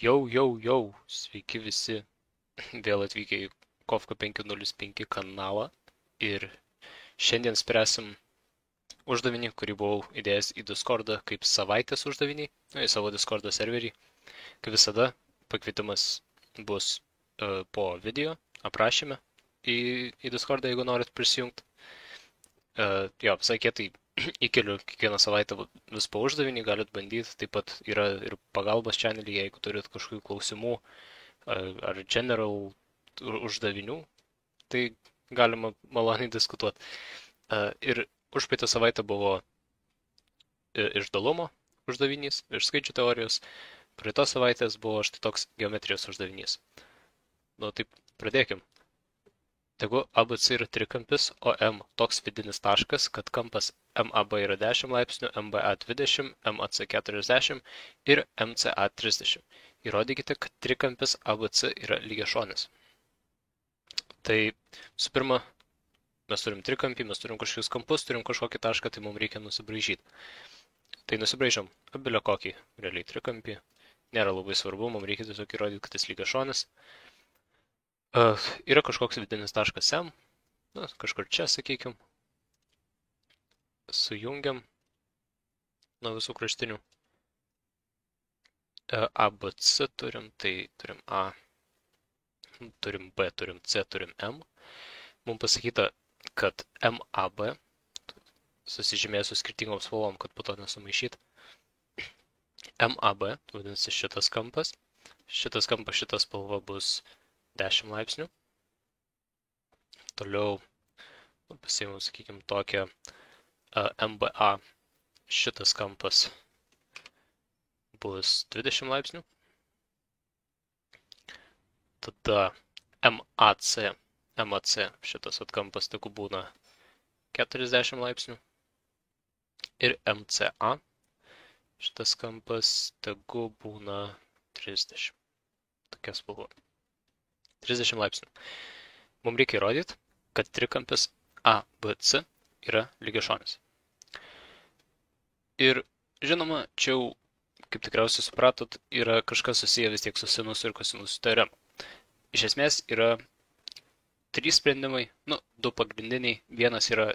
Jau, sveiki visi, vėl atvykę į Kofka 505 kanalą ir šiandien spręsim uždavinį, kurį buvau įdėjęs į Discordą kaip savaitės uždavinį, į savo Discordo serverį. Kaip visada, pakvietimas bus po video aprašyme į Discordą, jeigu norit prisijungti. Jo, visai kietai įkeliu kiekvieną savaitę vis po uždavinį, galit bandyti, taip pat yra ir pagalbos channelį, jeigu turit kažkokių klausimų ar general uždavinių, tai galima maloniai diskutuoti. Ir užpraeitą savaitę buvo išdalumo uždavinys, iš skaičių teorijos, praeitos savaitės buvo štai toks geometrijos uždavinys. Nu, taip, pradėkim. Tegu ABC yra trikampis, o M toks vidinis taškas, kad kampas MAB yra 10 laipsnių, MBA 20, MAC 40 ir MCA 30. Įrodykite, kad trikampis ABC yra lygiašonis. Tai visų pirma, mes turim trikampį, mes turim kažkokius kampus, turim kažkokį tašką, tai mums reikia nusibraižyti. Tai nusibraižom abilio kokį realiai trikampį. Nėra labai svarbu, mums reikia tiesiog įrodyti, kad jis lygiašonis. Yra kažkoks vidinis taškas M, kažkur čia, sakykim, sujungiam nuo visų kraštinių. ABC turim, tai turim A, turim B, turim C, turim M. Mums pasakyta, kad MAB, susižymėsiu skirtingom spalvom, kad po to nesumaišyt. MAB, vadinasi šitas kampas, šitas spalva bus 10 laipsnių. Toliau pasiėmiau, sakykime, tokią MBA. Šitas kampas bus 20 laipsnių. Tada MAC, šitas atkampas tegu būna 40 laipsnių. Ir MCA, šitas kampas tegu būna 30. Tokia spalva. 30 laipsnių. Mums reikia įrodyti, kad trikampis ABC yra lygiašonis. Ir žinoma, čia jau, kaip tikriausiai supratot, yra kažkas susiję vis tiek su sinusų ir kosinusų teorema. Iš esmės yra 3 sprendimai, 2 pagrindiniai. Vienas yra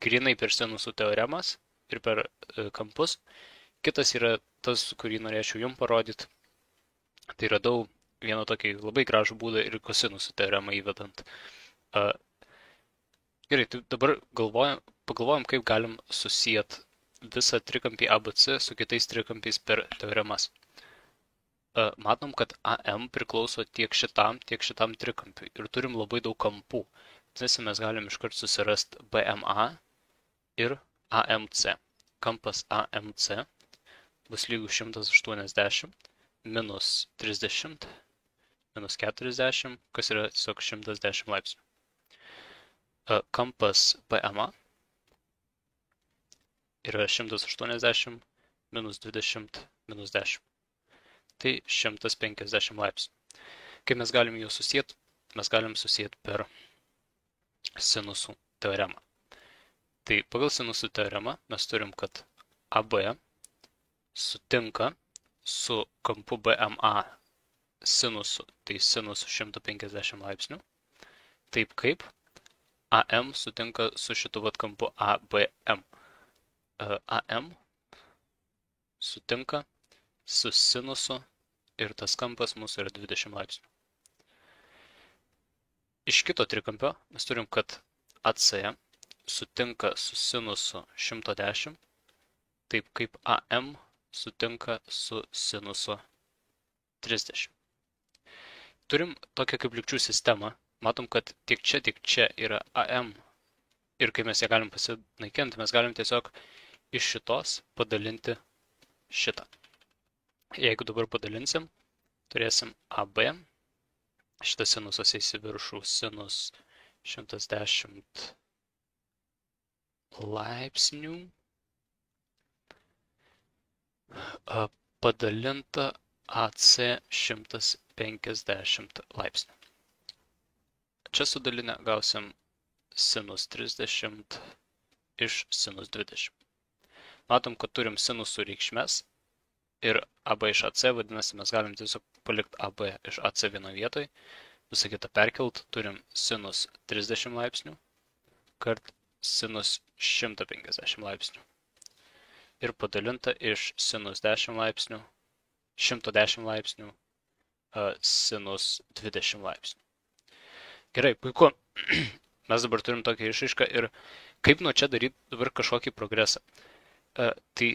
grynai per sinusų teoremas ir per kampus. Kitas yra tas, kurį norėčiau jums parodyti. Tai radau vieną tokį labai gražų būdą ir kosinusų teoremą įvedant. Gerai, tai dabar pagalvojam, kaip galim susijęti visą trikampį ABC su kitais trikampiais per teoremas. Matom, kad AM priklauso tiek šitam trikampiui ir turim labai daug kampų. Vadinasi, mes galim iškart susirasti BMA ir AMC. Kampas AMC bus lygus 180 minus 30 minus 40, kas yra tiesiog 110 laipsnių. Kampas BMA yra 180 minus 20 minus 10. Tai 150 laipsnių. Kaip mes galim juos susijęti? Mes galim susijęti per sinusų teoremą. Tai pagal sinusų teoremą mes turim, kad AB sutinka su kampu BMA sinusu, tai sinusu 150 laipsnių, taip kaip AM sutinka su šitu vat kampu ABM. AM sutinka su sinusu ir tas kampas mūsų yra 20 laipsnių. Iš kito trikampio mes turim, kad AC sutinka su sinusu 110, taip kaip AM sutinka su sinusu 30. Turim tokią kaip lygčių sistemą. Matom, kad tiek čia yra AM. Ir kai mes ją galim pasinaikinti, mes galim tiesiog iš šitos padalinti šitą. Jeigu dabar padalinsim, turėsim AB. Šitas sinusas eis į viršų, sinus 110 laipsnių. Padalinta AC 150 laipsnių. Čia sudalinę gausim sinus 30 iš sinus 20. Matom, kad turim sinusų reikšmes ir AB iš AC, vadinasi, mes galim tiesiog palikti AB iš AC vieno vietoj, visą kitą perkelt, turim sinus 30 laipsnių kart sinus 150 laipsnių ir padalinta iš sinus 10 laipsnių, 110 laipsnių, sinus 20 laipsnių. Gerai, puiku. Mes dabar turim tokią išraišką ir kaip nuo čia daryti dabar kažkokį progresą. Tai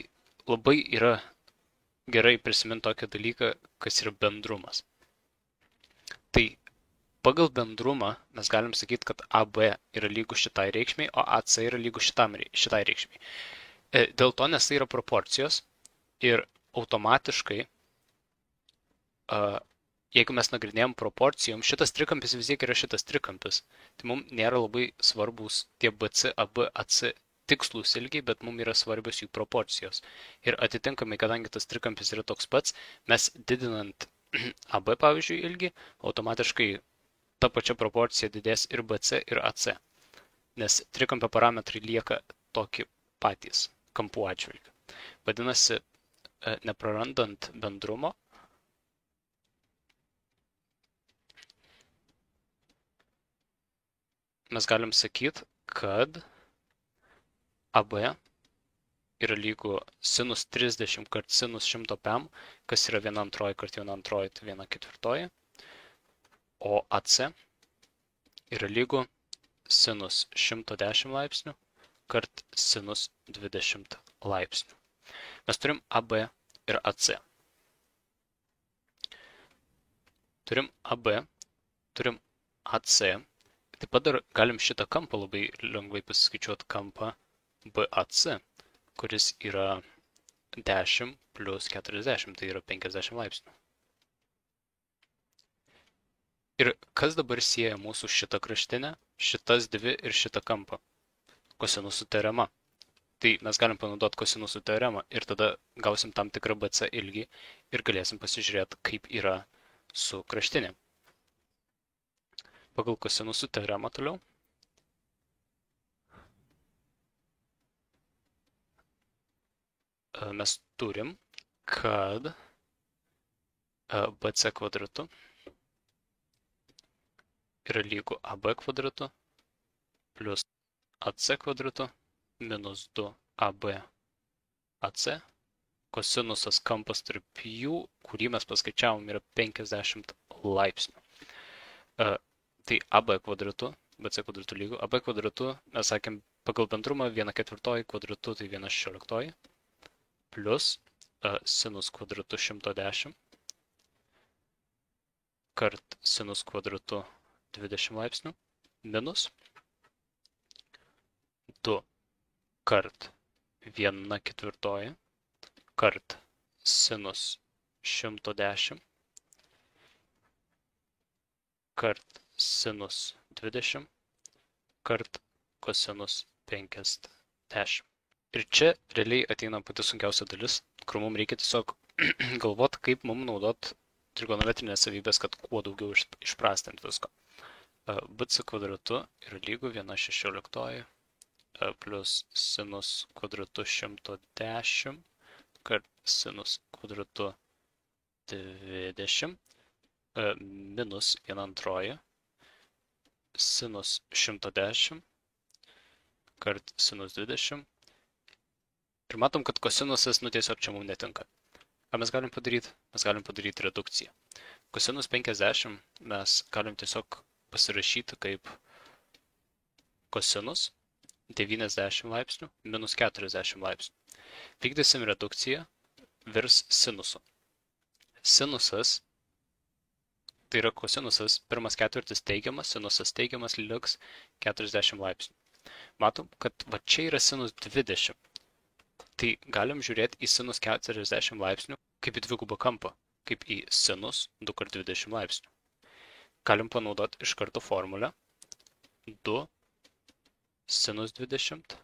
labai yra gerai prisiminti tokį dalyką, kas yra bendrumas. Tai pagal bendrumą mes galim sakyti, kad AB yra lygus šitai reikšmiai, o AC yra lygus šitai reikšmiai. Dėl to, nes tai yra proporcijos ir automatiškai, jeigu mes nagrinėjom proporcijom, šitas trikampis vis tiek yra šitas trikampis. Tai mums nėra labai svarbus tie BC, AB, AC tikslus ilgiai, bet mums yra svarbios jų proporcijos. Ir atitinkamai, kadangi tas trikampis yra toks pats, mes didinant AB, pavyzdžiui, ilgį, automatiškai ta pačia proporcija didės ir BC, ir AC. Nes trikampio parametrai lieka tokie patys kampų atžvilgiu. Vadinasi, neprarandant bendrumo, mes galim sakyti, kad AB yra lygu sinus 30 kart sinus 100 pem, kas yra 1/2 kart 1/2, tai 1/4. O AC yra lygu sinus 110 laipsnių kart sinus 20 laipsnių. Mes turim AB ir AC. Turim AB, turim AC. Taip pat dar galim šitą kampą labai lengvai pasiskaičiuoti kampą BAC, kuris yra 10 plus 40, tai yra 50 laipsnių. Ir kas dabar sieja mūsų šitą kraštinę, šitas dvi ir šitą kampą? Kosinusų teorema. Tai mes galim panaudoti kosinusų teoremą ir tada gausim tam tikrą BC ilgį ir galėsim pasižiūrėti, kaip yra su kraštinė. Pagal kosinusų teoremą toliau. Mes turim, kad BC kvadratu yra lygu AB kvadratu plus AC kvadratu minus 2AB AC. Kosinusas kampas tarp jų, kurį mes paskaičiavom, yra 50 laipsnių. Tai AB kvadratu, BC kvadratu lygu, AB kvadratu, mes sakėm, pagal bendrumą 1/4 kvadratu, tai 1/16, plus sinus kvadratu 110 kart sinus kvadratu 20 laipsnių, minus 2 kart 1/4 kart sinus 110 kart sinus 20 kart kosinus 50. Ir čia realiai ateina pati sunkiausia dalis, kur mums reikia tiesiog galvoti, kaip mums naudot trigonometrinės savybės, kad kuo daugiau išprastinti visko. BC kvadratu yra lygu 1/16 plus sinus kvadratu 110 kart sinus kvadratu 20 minus 1/2 sinus 110 kart sinus 20. Ir matom, kad kosinusas, tiesiog čia mums netinka. Ką mes galim padaryti? Mes galim padaryti redukciją. Kosinus 50 mes galim tiesiog pasirašyti kaip kosinus 90 laipsnių minus 40 laipsnių. Vykdysim redukciją, virs sinusu. Sinusas, tai yra kosinusas, pirmas ketvirtis teigiamas, sinusas teigiamas liks 40 laipsnių. Matom, kad va čia yra sinus 20. Tai galim žiūrėti į sinus 40 laipsnių kaip į dvigubą kampą, kaip į sinus 2 kart 20 laipsnių. Galim panaudoti iš karto formulę 2 sinus 20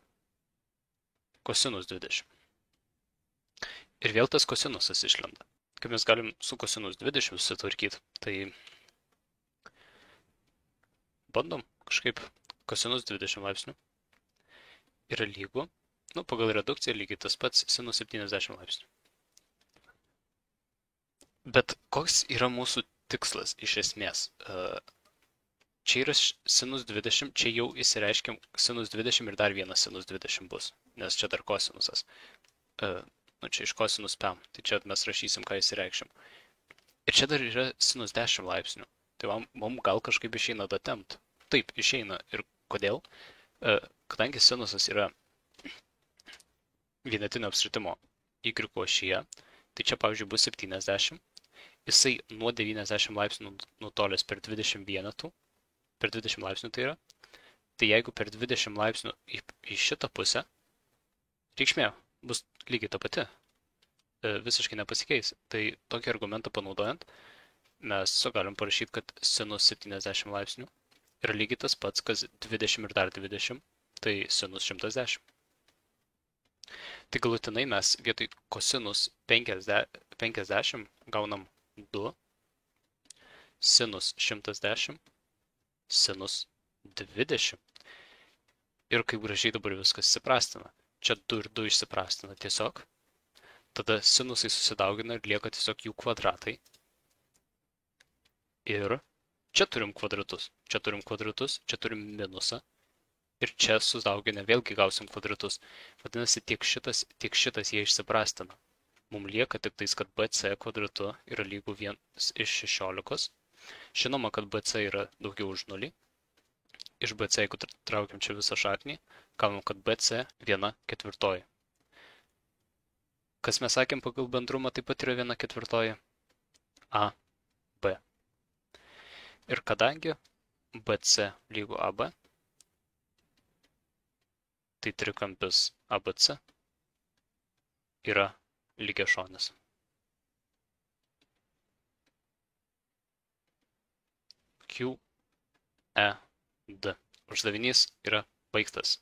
kosinus 20. Ir vėl tas kosinusas išlenda. Kaip mes galim su kosinus 20 susitvarkyti, tai bandom kažkaip kosinus 20 laipsnių yra lygu, pagal redukciją lygiai tas pats sinus 70 laipsnių. Bet koks yra mūsų tikslas iš esmės? Čia yra sinus 20, čia jau įsireiškia sinus 20 ir dar vienas sinus 20 bus, nes čia dar kosinusas. Nu, čia iš kosinus pem, tai čia mes rašysim, ką įsireikšim. Ir čia dar yra sinus 10 laipsnių. Tai mums gal kažkaip išeina datempt. Taip, išeina. Ir kodėl? Kadangi sinusas yra vienetinio apskritimo y ašyje, tai čia, pavyzdžiui, bus 70. Jisai nuo 90 laipsnių nutolęs per 20 vienetų, per 20 laipsnių tai yra. Tai jeigu per 20 laipsnių į šitą pusę, reikšmė bus lygiai ta pati. Visiškai nepasikeis. Tai tokį argumentą panaudojant, mes galim parašyti, kad sinus 70 laipsnių yra lygiai tas pats, kas 20 ir dar 20, tai sinus 110. Tai galutinai mes vietoj kosinus 50 gaunam 2, sinus 110, sinus 20. Ir kaip gražiai dabar viskas išsiprastina. Čia 2 ir 2 išsiprastina tiesiog. Tada sinusai susidaugina ir lieka tiesiog jų kvadratai. Ir čia turim kvadratus, čia turim kvadratus, čia turim minusą. Ir čia sudauginę vėlgi gausim kvadratus. Vadinasi, tiek šitas jie išsiprastina. Mums lieka tik tais, kad bc kvadratu yra lygu 1 iš 16. Žinoma, kad bc yra daugiau už 0. Iš bc, jeigu traukiam čia visą šaknį, gaunam, kad bc 1/4. Kas mes sakėm pagal bendrumą taip pat yra 1/4? A, B. Ir kadangi BC lygu AB, tai trikampis ABC yra lygiašonis. Q, E, D. Uždavinys yra baigtas,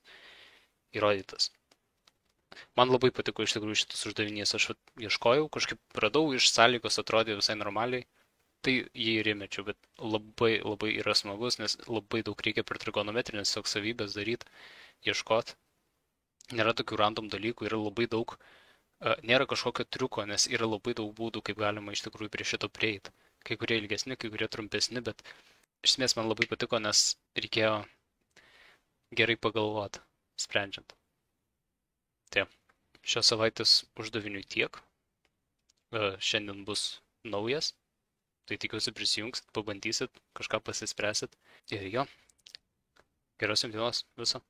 įrodytas. Man labai patiko iš tikrųjų šitas uždavinys, aš ieškojau, kažkaip radau, iš sąlygos atrodė visai normaliai, tai jį ir įmečiau, bet labai yra smagus, nes labai daug reikia per trigonometrinės tiesiog savybės daryti, ieškoti. Nėra tokių random dalykų, yra labai daug, nėra kažkokio triuko, nes yra labai daug būdų, kaip galima iš tikrųjų prie šito prieiti. Kai kurie ilgesni, kai kurie trumpesni, bet iš esmės man labai patiko, nes reikėjo gerai pagalvoti, sprendžiant. Tai šios savaitės uždaviniui tiek. Šiandien bus naujas, tai tikiuosi prisijungsit, pabandysit, kažką pasispręsit. Ir jo, geros jums dienos viso.